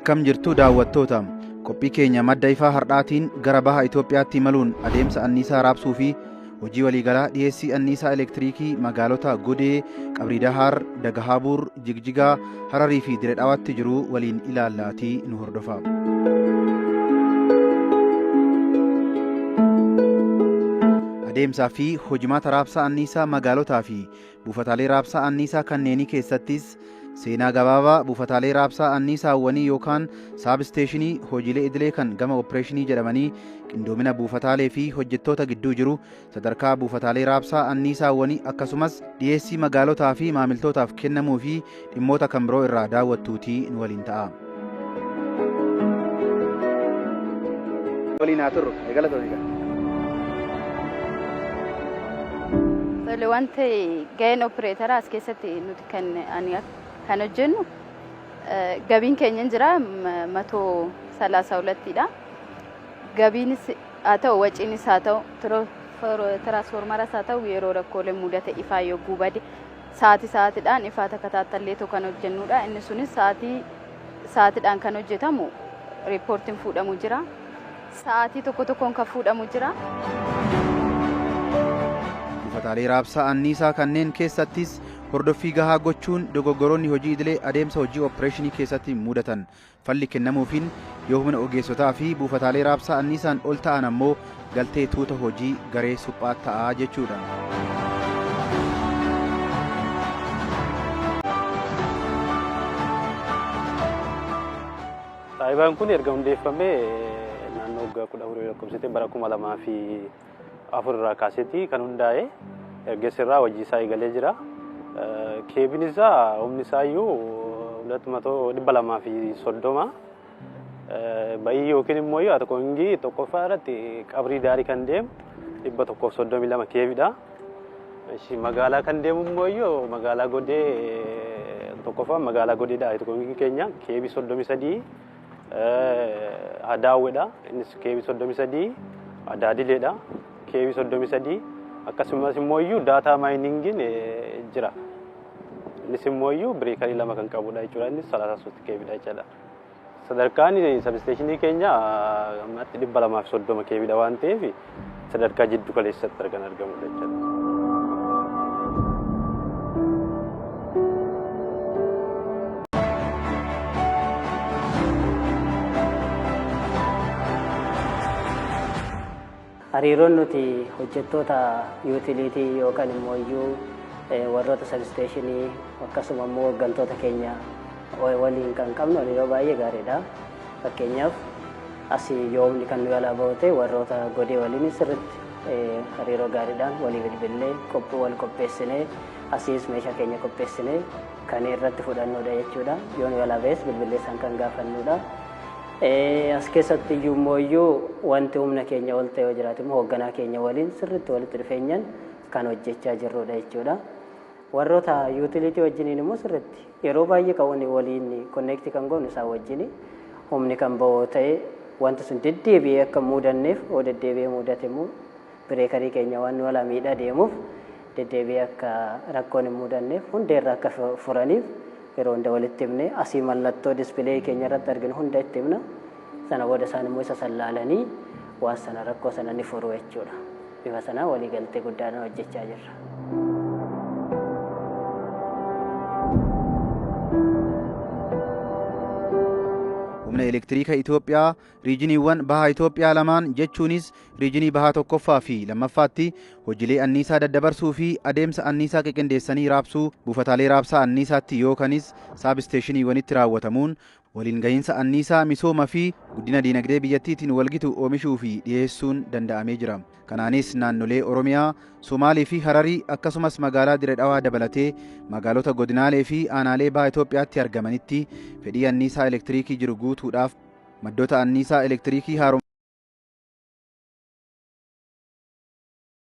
Akkam jirtu daawwattoota qophii keenya madda ifaa hardhaatiin gara baha Itoophiyaatti imaluun adeemsa anniisaa raabsuu fi hojii waliigalaa dhiyeessii anniisaa elektiriikii magaalota Godee, Qabrii Dahaar, Dagahaabuur, Jigjigaa, Hararii fi Diree Dhawaatti jiru waliin ilaallaatii nu hordofaa. Adeemsaa fi hojimaata raabsaa anniisaa magaalotaa fi buufataalee raabsaa anniisaa kanneenii keessattis seenaa gabaabaa buufataalee raabsaa anniisaawwanii yookaan saabsteeshinii hojiilee idilee kan gama opereeshinii jedhamanii qindoomina buufataalee fi hojjettoota gidduu jiru sadarkaa buufataalee raabsaa anniisaawwanii akkasumas dhiyeessii magaalotaa fi maamiltootaaf kennamuu fi dhimmoota kan biroo irraa daawwattuutii nu waliin ta'a. Wanti ga'een opereetara as keessatti nuti kan hojjennu gabiin keenya jira 132dha. Gabiinis haa ta'u waciinis haa ta'u tiraansfoormaras haa ta'u yeroo rakkoolee mudate ifaa yogguu bade sa'aatiidhaan ifaa takataatallee kan hojjennudha. Inni sunis sa'aatiidhaan kan hojjetamu riippoortiin fuudhamu jira. Sa'aatii tokkoon kan fuudhamu jira. Buufataalee raabsaa anniisaa kanneen keessattis hordoffii gahaa gochuun dogoggoroonni hojii idilee adeemsa hojii opereeshinii keessatti mudatan falli kennamuufiin yoo humna ogeessotaa fi buufataalee raabsaa anniisaan ol ta'an ammoo galtee tuuta hojii garee suphaa ta'aa jechuudha. Taayibaan kun erga hundeeffamee naannoo waggaa 14 lakkoofsitee bara 2004 irraa kaasetti kan hundaa'e ergasirraa hojii isaa eegalee jira. Keebiin isaa humni isaa iyyuu 230 bayii yookiin immoo yaa tokkoongii tokkoffaa irratti Qabrii Daarii kan deemu 132 keebiidha. Magaalaa kan deemu immoo iyyuu magaalaa Godee tokkoffaa magaalaa Godeedha. Tokkoongii keenya keebii 33 Adaawweedha. Innis keebii 33 Adaadileedha. keebii 33 akkasumas immoo iyyuu daataa maayiningiin jira. Innis immoo iyyuu bireekarii 2 kan qabudha jechuudha. Innis 33 keebiidha jechuudha. Sadarkaan sabsteeshinii keenya 230 keebiidha waan ta'eef sadarkaa jiddu kaleessatti kan argamudha jechuudha. Hariiroon nuti hojjettoota yuutiliitii yookaan immoo iyyuu warroota sabsteeshinii akkasuma immoo hooggantoota keenya waliin kan qabnu hariiroo baay'ee gaariidha. Fakkeenyaaf asii yoomni kan nu yaalaa ba'ute warroota Godee waliin sirriitti hariiroo gaariidhaan walii bilbilee wal qopheessinee asiis meeshaa keenya qopheessinee kan irratti fudhannudha jechuudha. Yoo nu yaalaa ba'es bilbileessaan kan gaafannudha. As keessatti iyyuu wanti humna keenya ol ta'e yoo jiraate immoo hoogganaa keenya waliin sirriitti walitti dhufeenyaan kan hojjechaa jirrudha jechuudha. Warroota yuutiliitii wajjiniin immoo sirriitti yeroo baay'ee kan waliin konneektii kan goonu isaan wajjin humni kan ba'oo ta'e wanti sun deddeebi'ee akka muudanneef oo deddeebi'ee mudate immoo bireekarii keenya waan nu wala miidhaa deemuuf deddeebi'ee akka rakkoon hin muudanneef hundeerra akka furaniif yeroo hunda walitti himne asii mallattoo dispilee keenya irratti arginu hunda itti himna. Sana booda isaan immoo isa sallaalanii waan sana rakkoo sana ni furu jechuudha. Bifa sanaa waliigaltee guddaadhaan hojjechaa jirra. Humna elektiriika Itoophiyaa riijiniiwwan baha Itoophiyaa lamaan jechuunis riijinii bahaa tokkoffaa fi lammaffaatti hojiilee anniisaa daddabarsuu fi adeemsa anniisaa qindeessanii raabsuu buufataalee raabsaa anniisaatti yookanis saabsteeshiniiwwanitti raawwatamuun waliin gahiinsa anniisaa misooma fi guddina diinagdee biyyattiitiin walgitu oomishuu fi dhiyeessuun danda'amee jira. Kanaanis naannolee Oromiyaa, Somaalii fi Hararii akkasumas magaalaa Diree Dhawaa dabalatee magaalota godinaalee fi aanaalee baha Itoophiyaatti argamanitti fedhii anniisaa elektiriikii jiru guutuudhaaf maddoota anniisaa elektiriikii haaromsaa